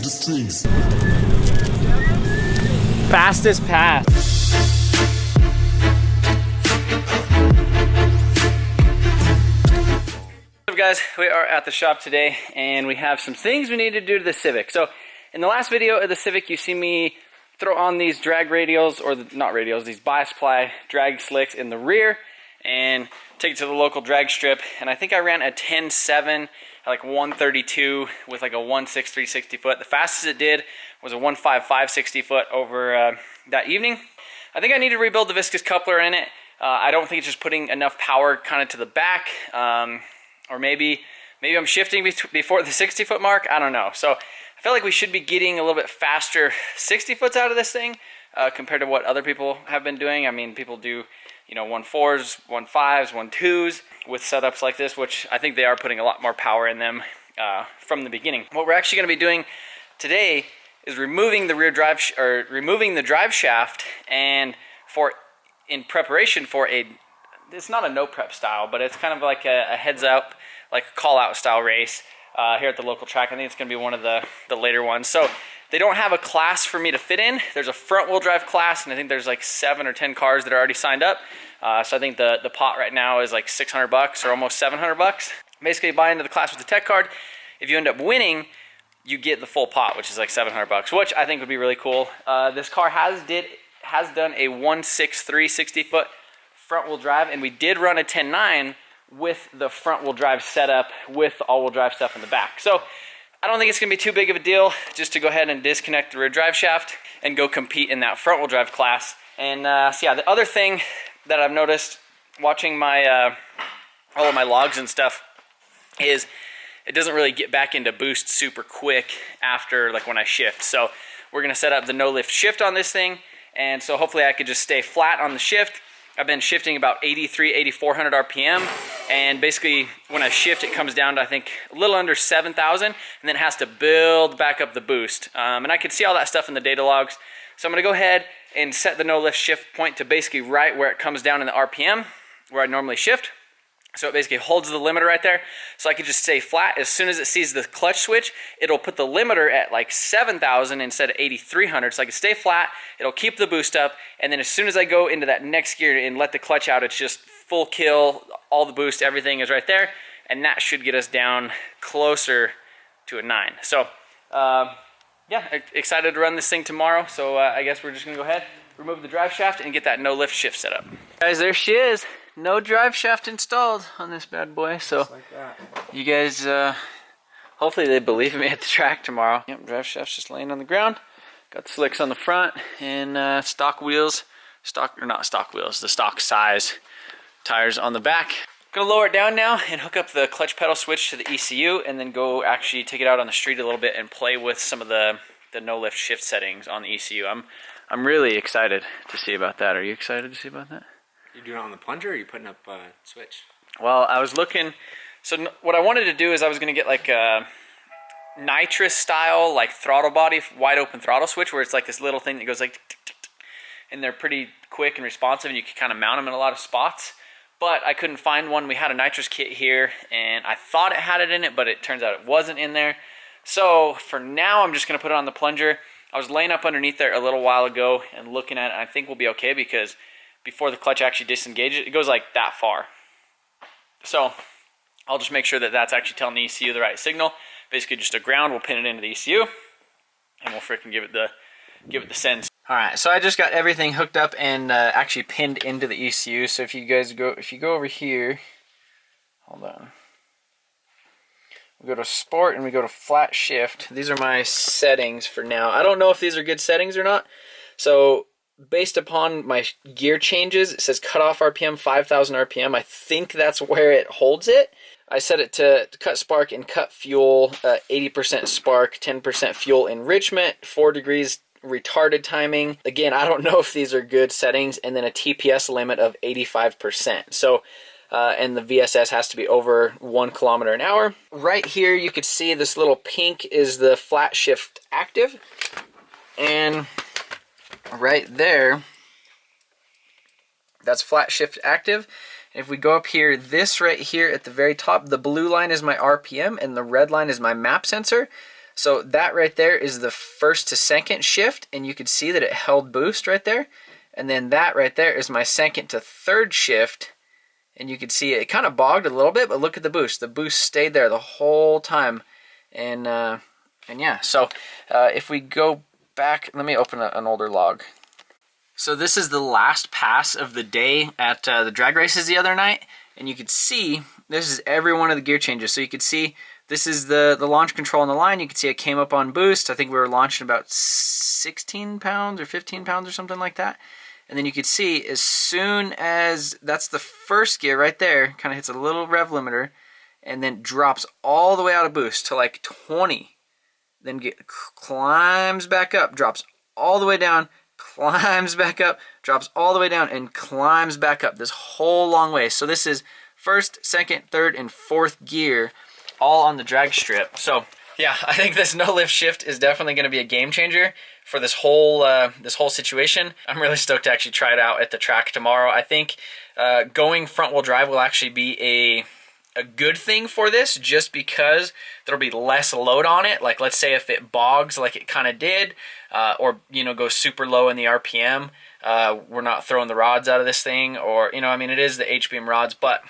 the strings. Fastest pass. What's up guys, we are at the shop today and we have some things we need to do to the Civic. So in the last video of the Civic, you see me throw on these drag radials, or not radials, these bias ply drag slicks in the rear and take it to the local drag strip. And I think I ran a 10.7 at like 132 with like a 1.6 360 foot. The fastest it did was a 1.5 560 foot over that evening. I think I need to rebuild the viscous coupler in it. I don't think it's just putting enough power kind of to the back, or maybe I'm shifting before the 60 foot mark. I don't know. So I feel like we should be getting a little bit faster 60 foots out of this thing compared to what other people have been doing. I mean, people do, you know, 1.4s, 1.5s, 1.2s with setups like this, which I think they are putting a lot more power in them from the beginning. What we're actually going to be doing today is removing the rear drive removing the drive shaft, and in preparation for it's not a no prep style, but it's kind of like a heads up, like a call out style race here at the local track. I think it's going to be one of the later ones. So they don't have a class for me to fit in. There's a front wheel drive class, and I think there's like 7 or 10 cars that are already signed up. So I think the pot right now is like $600 or almost $700. Basically, buy into the class with the tech card. If you end up winning, you get the full pot, which is like $700, which I think would be really cool. This car has done a 1.6 360 foot front wheel drive, and we did run a 10.9 with the front wheel drive setup with all wheel drive stuff in the back. So I don't think it's going to be too big of a deal just to go ahead and disconnect the rear drive shaft and go compete in that front wheel drive class. And so yeah, the other thing that I've noticed watching my all of my logs and stuff is it doesn't really get back into boost super quick after, like, when I shift. So we're going to set up the no lift shift on this thing, and so hopefully I could just stay flat on the shift. I've been shifting about 8,400 RPM, and basically when I shift it comes down to I think a little under 7,000, and then it has to build back up the boost. And I can see all that stuff in the data logs. So I'm going to go ahead and set the no lift shift point to basically right where it comes down in the RPM, where I normally shift. So it basically holds the limiter right there. So I can just stay flat. As soon as it sees the clutch switch, it'll put the limiter at like 7,000 instead of 8,300. So I can stay flat. It'll keep the boost up. And then as soon as I go into that next gear and let the clutch out, it's just full kill. All the boost, everything is right there. And that should get us down closer to a 9. So yeah, excited to run this thing tomorrow. So I guess we're just going to go ahead, remove the drive shaft, and get that no lift shift set up. Guys, there she is. No drive shaft installed on this bad boy, so like you guys, hopefully they believe me at the track tomorrow. Yep, drive shaft's just laying on the ground. Got the slicks on the front and stock wheels, the stock size tires on the back. Gonna lower it down now and hook up the clutch pedal switch to the ECU, and then go actually take it out on the street a little bit and play with some of the no lift shift settings on the ECU. I'm really excited to see about that. Are you excited to see about that? You doing it on the plunger, or are you putting up a switch? Well, I was looking, so what I wanted to do is I was going to get like a nitrous style, like throttle body, wide open throttle switch, where it's like this little thing that goes like tick, tick, tick, tick, and they're pretty quick and responsive, and you can kind of mount them in a lot of spots. But I couldn't find one. We had a nitrous kit here, and I thought it had it in it, but it turns out it wasn't in there. So for now, I'm just going to put it on the plunger. I was laying up underneath there a little while ago and looking at it, and I think we'll be okay, because before the clutch actually disengages, it goes like that far. So I'll just make sure that that's actually telling the ECU the right signal. Basically just a ground, we'll pin it into the ECU, and we'll freaking give it the send. All right, so I just got everything hooked up and actually pinned into the ECU. So if you go over here, hold on. We go to sport and we go to flat shift. These are my settings for now. I don't know if these are good settings or not. So based upon my gear changes, it says cut off RPM 5,000 RPM. I think that's where it holds it. I set it to cut spark and cut fuel, 80% spark, 10% fuel enrichment, 4 degrees retarded timing. Again, I don't know if these are good settings. And then a TPS limit of 85%. So, and the VSS has to be over 1 kilometer an hour. Right here, you could see this little pink is the flat shift active. And right there, that's flat shift active. If we go up here, this right here at the very top, the blue line is my RPM and the red line is my map sensor. So that right there is the first to second shift, and you can see that it held boost right there. And then that right there is my second to third shift, and you can see it kind of bogged a little bit, but look at the boost. The boost stayed there the whole time. And yeah, so if we go back, let me open an older log. So this is the last pass of the day at the drag races the other night, and you could see this is every one of the gear changes. So you could see this is the launch control on the line. You can see it came up on boost. I think we were launching about 16 pounds or 15 pounds or something like that. And then you could see as soon as that's the first gear right there, kind of hits a little rev limiter, and then drops all the way out of boost to like 20. Then climbs back up, drops all the way down, climbs back up, drops all the way down, and climbs back up this whole long way. So this is first, second, third, and fourth gear all on the drag strip. So yeah, I think this no lift shift is definitely going to be a game changer for this whole situation. I'm really stoked to actually try it out at the track tomorrow. I think going front wheel drive will actually be a good thing for this, just because there'll be less load on it. Like let's say if it bogs like it kind of did, or you know, goes super low in the RPM, we're not throwing the rods out of this thing, or you know, I mean, it is the H-beam rods, but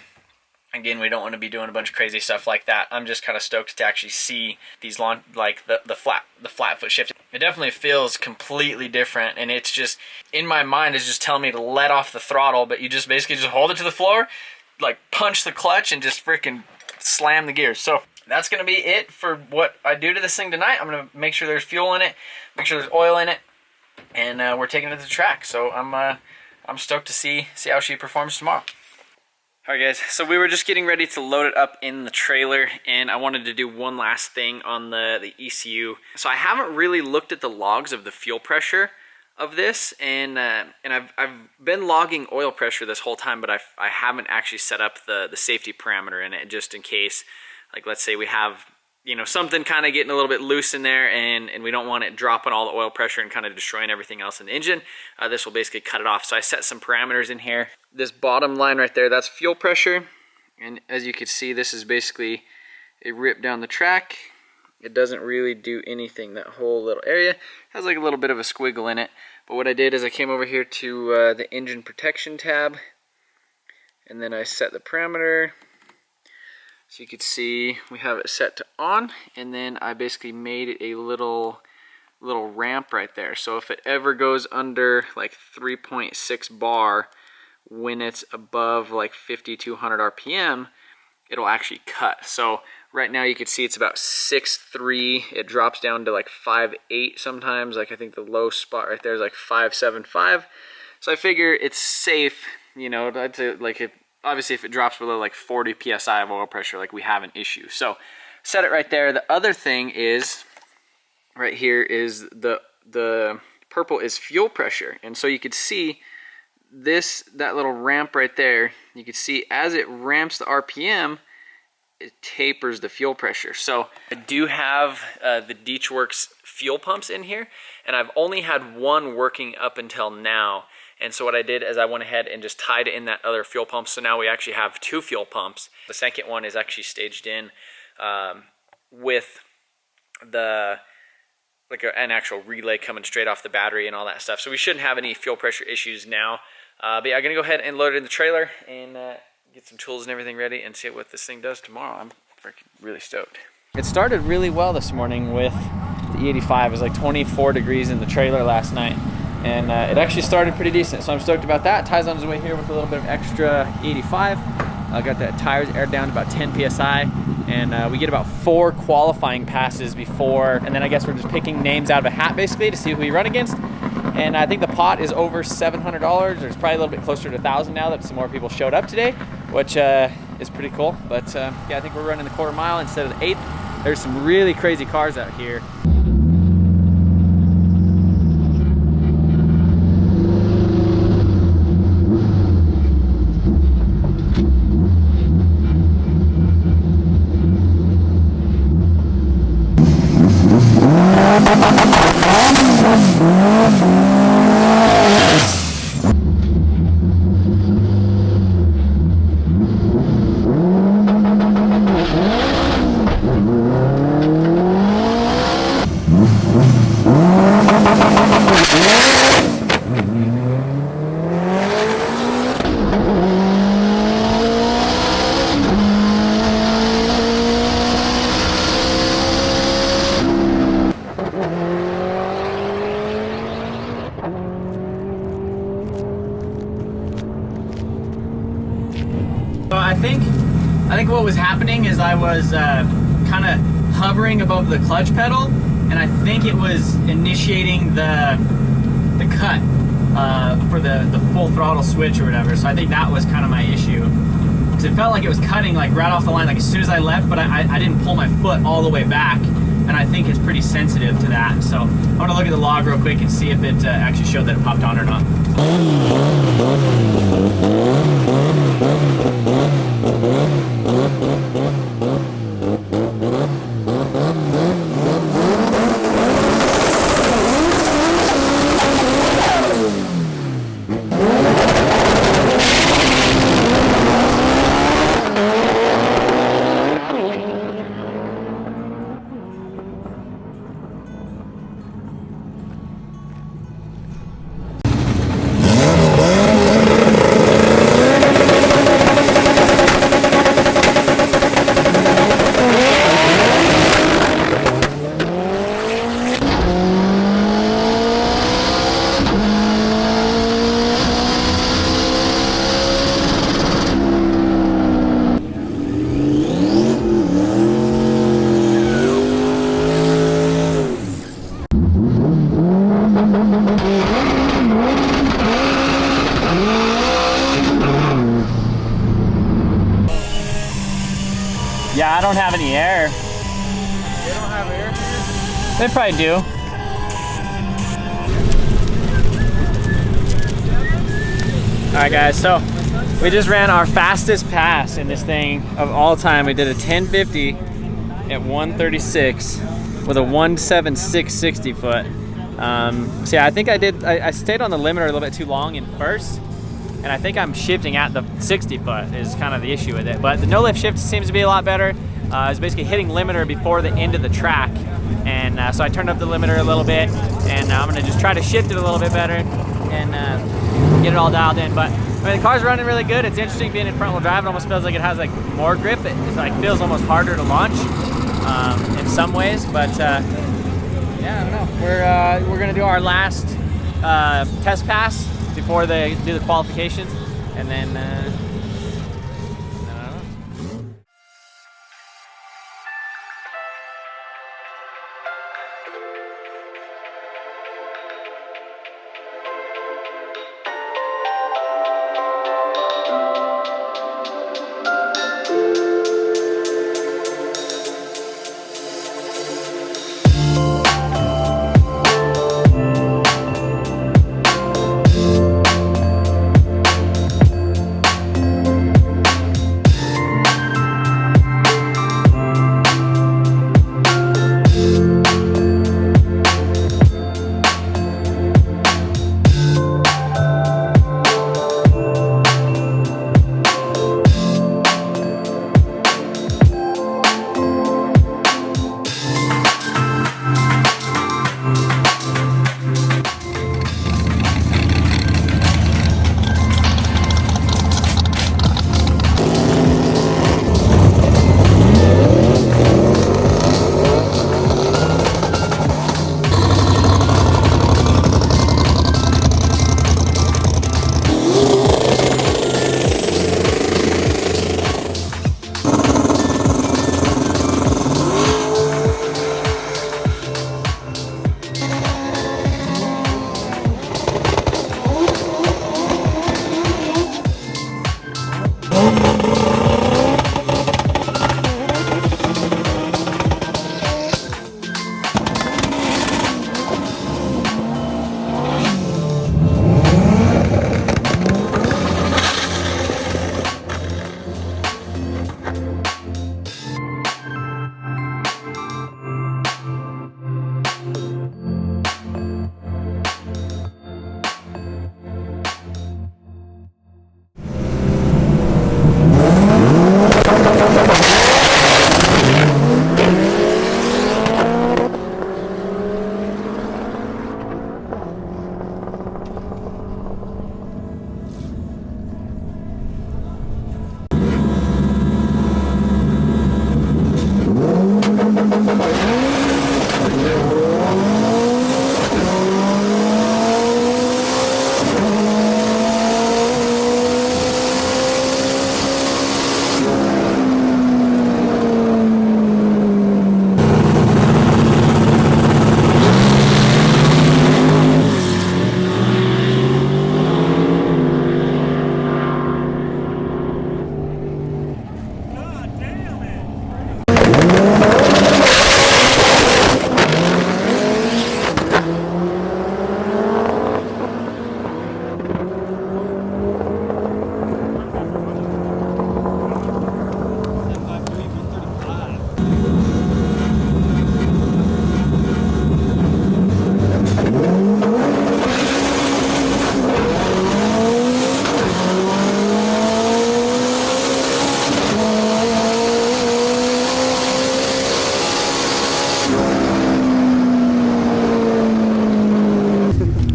again, we don't want to be doing a bunch of crazy stuff like that. I'm just kind of stoked to actually see these like the flat foot shift. It definitely feels completely different, and it's just in my mind is just telling me to let off the throttle, but you just basically just hold it to the floor, like punch the clutch, and just freaking slam the gears. So that's gonna be it for what I do to this thing tonight. I'm gonna make sure there's fuel in it, make sure there's oil in it, and we're taking it to the track. So I'm stoked to see how she performs tomorrow. Alright guys, so we were just getting ready to load it up in the trailer, and I wanted to do one last thing on the ECU. So I haven't really looked at the logs of the fuel pressure of this, and I've been logging oil pressure this whole time, but I haven't actually set up the safety parameter in it, just in case, like let's say we have, you know, something kind of getting a little bit loose in there, and we don't want it dropping all the oil pressure and kind of destroying everything else in the engine. This will basically cut it off. So I set some parameters in here. This bottom line right there, that's fuel pressure, and as you can see, this is basically a rip down the track. It doesn't really do anything. That whole little area has like a little bit of a squiggle in it, but what I did is I came over here to the engine protection tab, and then I set the parameter. So you can see we have it set to on, and then I basically made it a little ramp right there. So if it ever goes under like 3.6 bar, when it's above like 5,200 RPM, it'll actually cut. So right now you can see it's about 6.3. It drops down to like 5.8 sometimes. Like I think the low spot right there is like 5.75. So I figure it's safe, you know, like obviously if it drops below like 40 PSI of oil pressure, like we have an issue. So set it right there. The other thing is right here is the purple is fuel pressure. And so you could see that little ramp right there, you can see as it ramps the RPM, it tapers the fuel pressure. So I do have the Deechworks fuel pumps in here, and I've only had one working up until now. And so what I did is I went ahead and just tied in that other fuel pump. So now we actually have two fuel pumps. The second one is actually staged in with an actual relay coming straight off the battery and all that stuff. So we shouldn't have any fuel pressure issues now. But yeah, I'm gonna go ahead and load it in the trailer and get some tools and everything ready and see what this thing does tomorrow. I'm freaking really stoked. It started really well this morning with the E85. It was like 24 degrees in the trailer last night, and it actually started pretty decent. So I'm stoked about that. Ty's on his way here with a little bit of extra E85. I got the tires aired down to about 10 PSI, and we get about 4 qualifying passes before, and then I guess we're just picking names out of a hat basically to see who we run against. And I think the pot is over $700, or it's probably a little bit closer to $1,000 now that some more people showed up today, which is pretty cool. But yeah, I think we're running the quarter mile instead of the 8th. There's some really crazy cars out here. think what was happening is I was kind of hovering above the clutch pedal, and I think it was initiating the cut for the full throttle switch or whatever. So I think that was kind of my issue, because it felt like it was cutting like right off the line, like as soon as I left, but I didn't pull my foot all the way back, and I think it's pretty sensitive to that. So I'm gonna look at the log real quick and see if it actually showed that it popped on or not. Yeah, I don't have any air. They don't have air? They probably do. Alright guys, so we just ran our fastest pass in this thing of all time. We did a 1050 at 136 with a 176 60 foot. So yeah, I think I stayed on the limiter a little bit too long in first, and I think I'm shifting at the 60 foot is kind of the issue with it. But the no lift shift seems to be a lot better. It's basically hitting limiter before the end of the track, and so I turned up the limiter a little bit, and I'm gonna just try to shift it a little bit better and get it all dialed in. But I mean, the car's running really good. It's interesting being in front wheel drive. It almost feels like it has like more grip. It's like feels almost harder to launch in some ways, but yeah, I don't know. We're gonna do our last test pass before they do the qualifications, and then I don't know.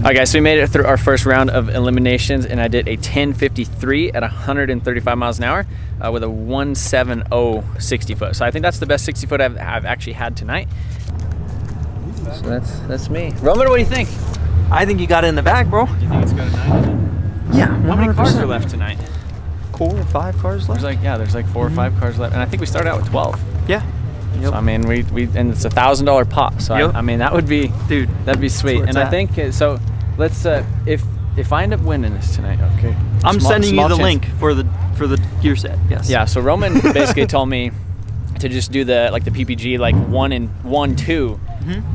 Alright guys, so we made it through our first round of eliminations, and I did a 1053 at 135 miles an hour with a 170 60 foot. So I think that's the best 60 foot I've actually had tonight. So that's me. Roman, what do you think? I think you got it in the back, bro. Do you think it's got a 9 in it? Yeah. How many cars are left tonight? 4 or 5 cars left. There's like 4 or 5 cars left, and I think we started out with 12. Yeah. Yep. So I mean, and it's $1,000 pot. So yep. I mean, that would be, dude, that'd be sweet. And I think so. Let's if I end up winning this tonight, okay. I'm sending you the link for the gear set. Yes. Yeah. So Roman basically told me to just do the PPG 1 and 1, 2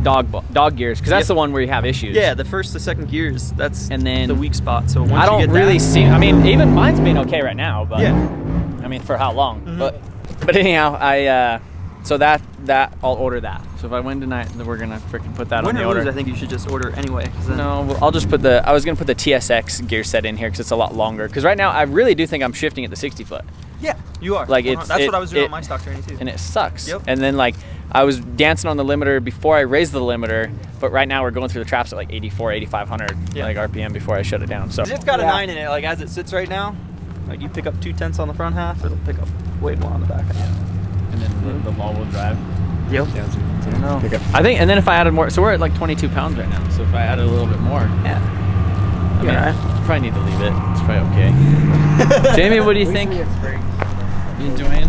dog gears, because that's the one where you have issues. Yeah, the first, the second gears. That's and then the weak spot. So once I don't you get really that, see. I mean, even mine's been okay right now, but yeah. I mean, for how long? But anyhow, I so that I'll order that. So if I win tonight, then we're gonna freaking put that on the order. I think you should just order anyway. No, well, I'll just put I was gonna put the TSX gear set in here because it's a lot longer. Because right now I really do think I'm shifting at the 60 foot. Yeah, you are. Like that's what I was doing on my stock journey too. And it sucks. Yep. And then I was dancing on the limiter before I raised the limiter, but right now we're going through the traps at 84, 8500 RPM before I shut it down. So it's got a 9 in it. As it sits right now, you pick up 2/10 on the front half, it'll pick up way more on the back half. And then the all-wheel drive. Yep. I don't know. I think, and then if I added more, so we're at 22 pounds right now. So if I added a little bit more, I mean, I probably need to leave it. It's probably okay. Jamie, what do you think? You enjoying?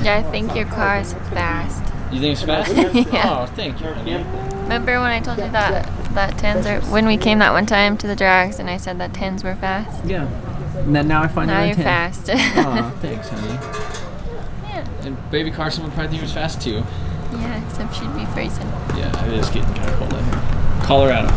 Yeah, I think your car is fast. You think it's fast? Yeah. Oh, thank you. Remember when I told you that 10s are, when we came that one time to the drags and I said that 10s were fast? Yeah. And then now I find now out you're 10. fast. Aw, thanks, honey. Yeah. And baby Carson would probably think it was fast too. Yeah, except she'd be freezing. Yeah, it is getting kind of cold out here. Colorado.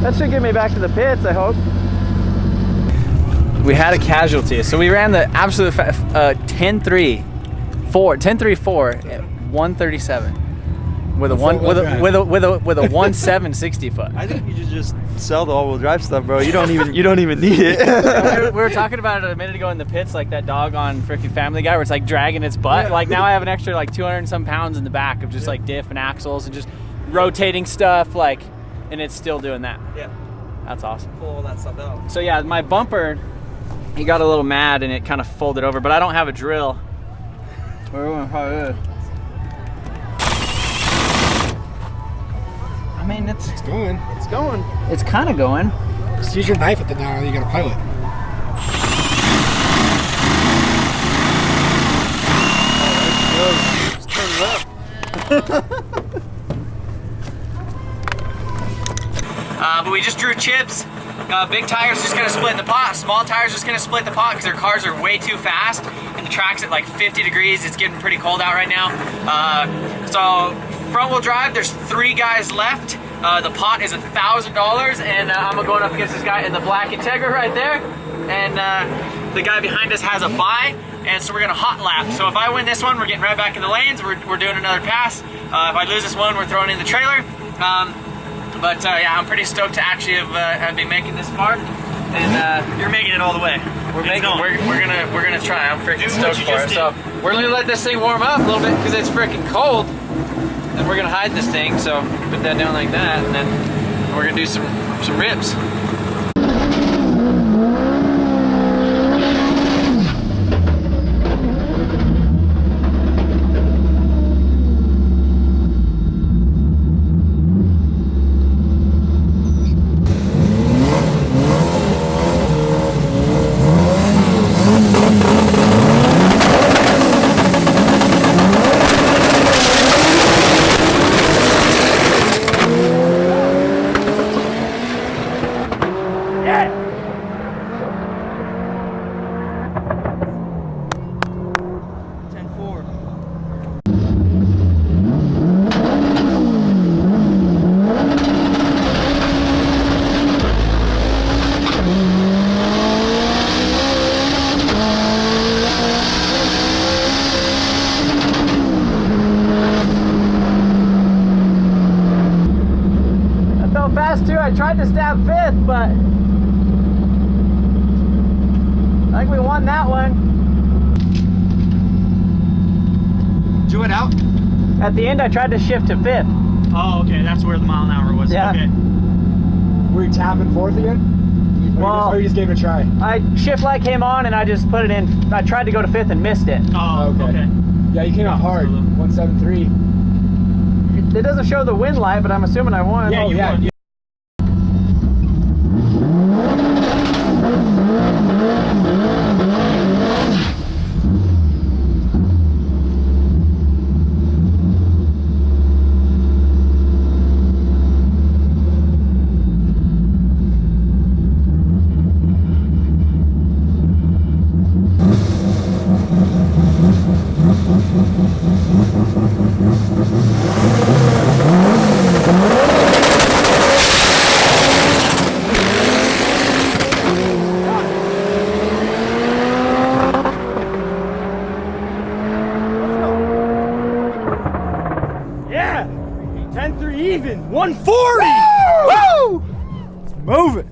That should get me back to the pits, I hope. We had a casualty, so we ran the absolute 10.3.4 at 137 with a 1.7 60 foot. I think you should just sell the all-wheel drive stuff, bro. You don't even need it. we were talking about it a minute ago in the pits, like that dog on freaking Family Guy, where it's like dragging its butt. Like now I have an extra 200 and some pounds in the back of just diff and axles and just rotating stuff, and it's still doing that. Yeah. That's awesome. Pull all that stuff out. So yeah, my bumper, he got a little mad and it kind of folded over, but I don't have a drill. I mean, it's going. It's going. It's kind of going. Just use your knife at the dial. You got a pilot. Just turn it up. But we just drew chips. Big tires just gonna split the pot. Small tires just gonna split the pot because their cars are way too fast. And the track's at 50 degrees. It's getting pretty cold out right now. So front wheel drive, there's 3 guys left. The pot is $1,000, and I'm going up against this guy in the black Integra right there. And the guy behind us has a buy, and so we're gonna hot lap. So if I win this one, we're getting right back in the lanes. We're doing another pass. If I lose this one, we're throwing in the trailer. Yeah, I'm pretty stoked to actually have been making this far. And You're making it all the way. we're gonna try. I'm freaking stoked for it. So we're gonna let this thing warm up a little bit because it's freaking cold. And we're gonna hide this thing. So put that down like that, and then we're gonna do some rips. I tried to stab 5th, but I think we won that one. Did you went out? At the end, I tried to shift to 5th. Oh, okay, that's where the mile an hour was. Yeah. Okay. Were you tapping 4th again? Well, or you just gave it a try? Shift light came on and I just put it in. I tried to go to 5th and missed it. Oh, okay. Yeah, you came out hard. 173. It doesn't show the wind light, but I'm assuming I won. Yeah, you won. Yeah! 10-3 even! 140! Woo! Let's move it!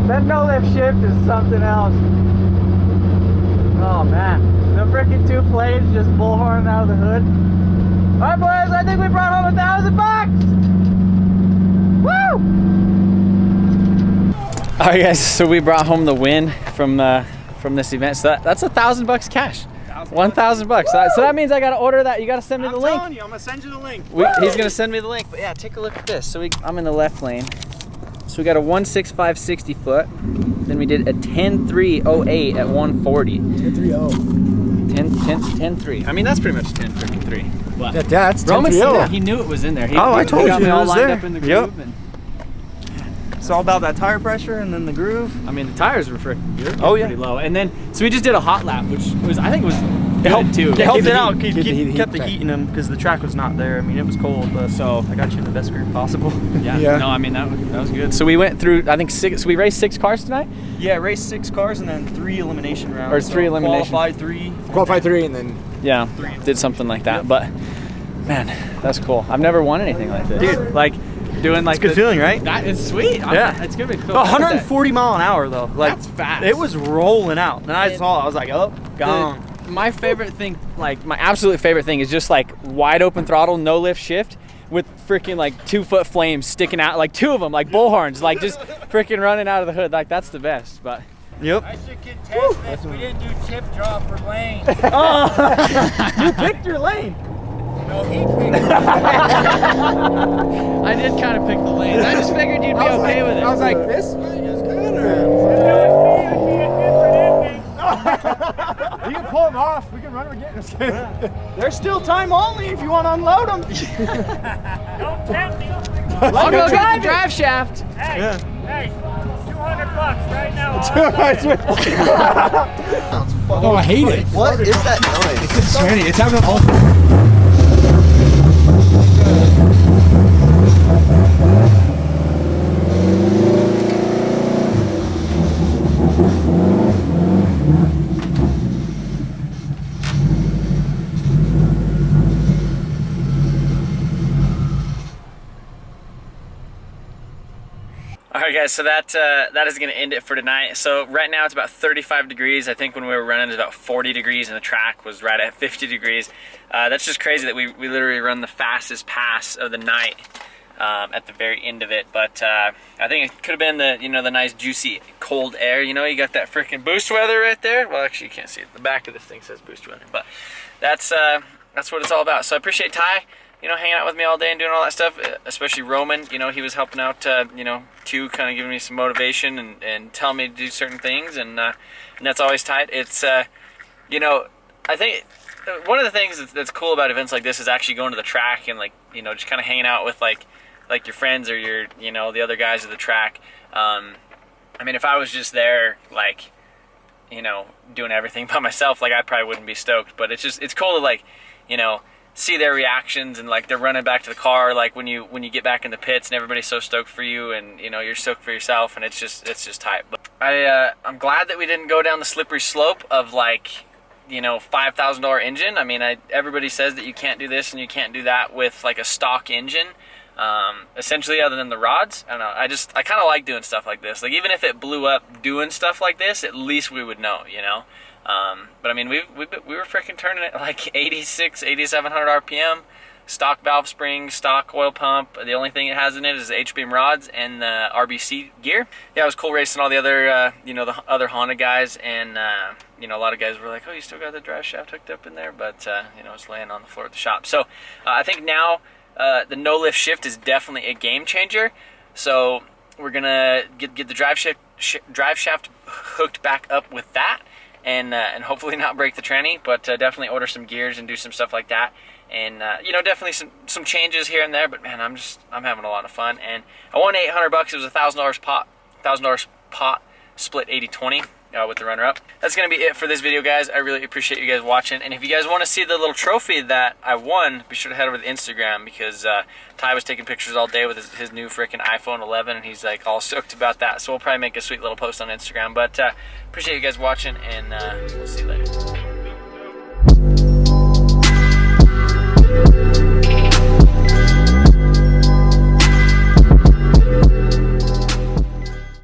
That no lift shift is something else. Oh man, the freaking 2 blades just bullhorn out of the hood. All right, boys, I think we brought home $1,000. Woo! All right, guys. So we brought home the win from this event. So that's $1,000 cash. $1,000. So that means I gotta order that. You gotta send me the link. I'm telling you, I'm gonna send you the link. He's gonna send me the link. But yeah, take a look at this. So I'm in the left lane. So we got a 165 60 foot. Then we did a 10.308 at 140. 10.30. 10.3. I mean, that's pretty much 10.3. But Yeah, that's Roman said 10.30. that. He knew it was in there. I told got you me it all was lined there. up in the Yep. groove. And, It's all about that tire pressure and then the groove. I mean, the tires were freaking Oh, yeah. pretty low. And then, so we just did a hot lap, which was, I think was good too. It helped keep it the out. heat. Keep the heat Kept the check. heat in them because the track was not there. I mean, it was cold, but So I got you in the best grip possible. yeah, no, I mean that was good. So we went through, I think 6. So we raced 6 cars tonight. Yeah, raced 6 cars and then 3 elimination rounds. Or 3 elimination. Qualified 3. Qualified 3 and then Yeah, did something like that. But man, that's cool. I've never won anything like this, Dude. Like doing like It's a good feeling, right? That is sweet. Yeah. It's gonna be 140 mile an hour though. Like That's fast. It was rolling out, and I saw. I was like, oh, gone. My favorite thing, like my absolute favorite thing, is just like wide open throttle, no lift shift. with freaking like 2-foot flames sticking out, like 2 of them, like bullhorns, like just freaking running out of the hood. Like that's the best. But Yep. I should contest this. We didn't do tip draw for lane. you picked your lane. No, he picked it. I did kind of pick the lanes. I just figured you'd be okay with it. I was like, this lane is good. You can pull them off. We can run them again. Just kidding. There's still time only if you want to unload them. Don't tempt me. I'll go get the drive shaft. Hey, hey, $200 right now. Oh, I hate it. What is that noise? It's insanity. It's happening all. Alright guys, so that is going to end it for tonight. So right now it's about 35 degrees. I think when we were running it was about 40 degrees and the track was right at 50 degrees. That's just crazy that we literally run the fastest pass of the night at the very end of it. But I think it could have been the, the nice juicy cold air. You got that freaking boost weather right there. Well, actually you can't see it. The back of this thing says boost weather. But that's what it's all about. So I appreciate Ty, hanging out with me all day and doing all that stuff, especially Roman. He was helping out, Q, kind of giving me some motivation and telling me to do certain things, and that's always tight. It's, I think one of the things that's cool about events like this is actually going to the track and, just kind of hanging out with, like your friends or your, the other guys at the track. I mean, if I was just there, doing everything by myself, I probably wouldn't be stoked, but it's cool to, see their reactions and they're running back to the car when you get back in the pits and everybody's so stoked for you and you're stoked for yourself, and it's just tight. But I'm glad that we didn't go down the slippery slope of $5,000 engine. I mean, everybody says that you can't do this and you can't do that with a stock engine, essentially, other than the rods. I don't know, I kind of like doing stuff like this. Even if it blew up doing stuff like this, at least we would know, but I mean, we were freaking turning it 86, 8,700 RPM, stock valve springs, stock oil pump. The only thing it has in it is the H-beam rods and the RBC gear. Yeah, it was cool racing all the other, the other Honda guys, and a lot of guys were like, "Oh, you still got the drive shaft hooked up in there?" But it's laying on the floor at the shop. So I think now the no lift shift is definitely a game changer. So we're gonna get the drive shaft hooked back up with that. And hopefully not break the tranny, but definitely order some gears and do some stuff like that. And definitely some changes here and there. But man, I'm having a lot of fun. And I won $800. It was $1,000 pot, split 80-20 with the runner-up. That's gonna be it for this video, guys. I really appreciate you guys watching. And if you guys want to see the little trophy that I won, be sure to head over to Instagram, because Ty was taking pictures all day with his new freaking iPhone 11, and he's all stoked about that. So we'll probably make a sweet little post on Instagram. But appreciate you guys watching, and we'll see you later.